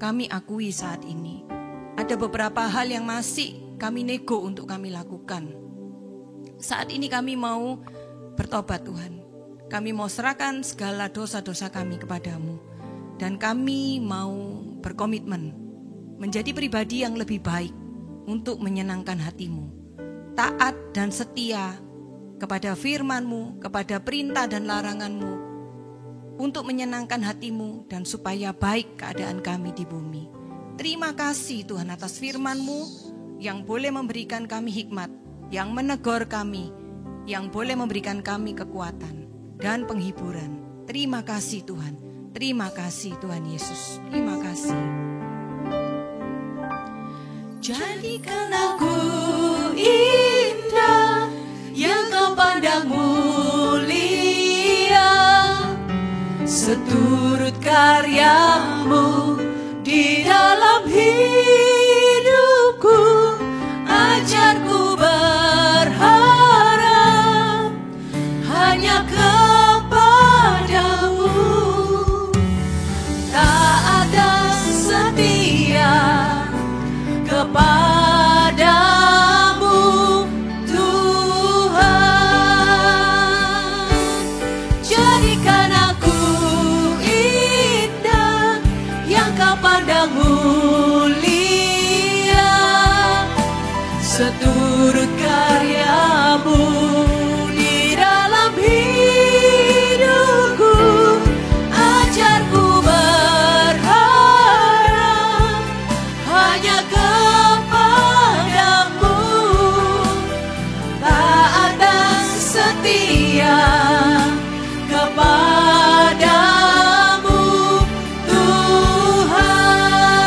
kami akui saat ini ada beberapa hal yang masih kami nego untuk kami lakukan. Saat ini kami mau bertobat Tuhan. Kami mau serahkan segala dosa-dosa kami kepada-Mu. Dan kami mau berkomitmen menjadi pribadi yang lebih baik untuk menyenangkan hati-Mu. Taat dan setia kepada firman-Mu, kepada perintah dan larangan-Mu, untuk menyenangkan hati-Mu dan supaya baik keadaan kami di bumi. Terima kasih Tuhan atas firman-Mu yang boleh memberikan kami hikmat, yang menegur kami, yang boleh memberikan kami kekuatan dan penghiburan. Terima kasih Tuhan, terima kasih Tuhan Yesus, terima kasih. Jadikan aku indah, yang Kau pandang mulia, seturut karya-Mu di dalam hidupku. Ajarku berharap hanya kepada-Mu, tak ada setia kepada-Mu Tuhan. Jadikan aku indah, yang Kau pandang mulia, seturut karya-Mu di dalam hidupku. Ajarku berharap hanya kepada-Mu, tak ada setia kepada-Mu Tuhan.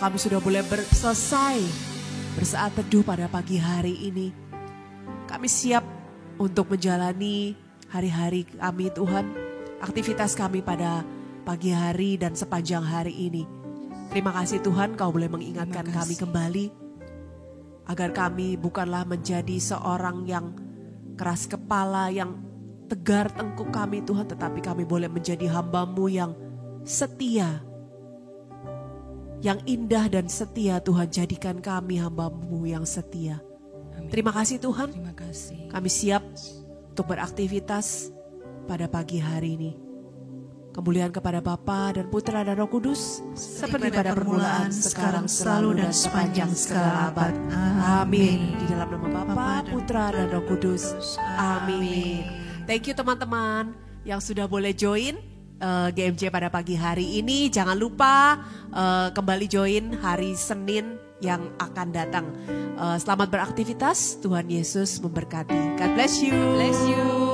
kami sudah boleh selesai bersaat teduh pada pagi hari ini. Kami siap untuk menjalani hari-hari kami Tuhan, aktivitas kami pada pagi hari dan sepanjang hari ini. Terima kasih Tuhan Kau boleh mengingatkan kami kembali, agar kami bukanlah menjadi seorang yang keras kepala, yang tegar tengkuk kami Tuhan, tetapi kami boleh menjadi hamba-Mu yang setia, yang indah dan setia Tuhan. Jadikan kami hamba-Mu yang setia. Amin. Terima kasih Tuhan. Terima kasih. Kami siap untuk beraktivitas pada pagi hari ini. Kemuliaan kepada Bapa dan Putra dan Roh Kudus, seperti pada permulaan, sekarang, selalu, dan sepanjang segala abad. Amin. Di dalam nama Bapa, Putra, dan Roh Kudus. Amin. Thank you teman-teman yang sudah boleh join GMJ pada pagi hari ini. Jangan lupa kembali join hari Senin yang akan datang. Selamat beraktivitas. Tuhan Yesus memberkati. God bless you. Bless you.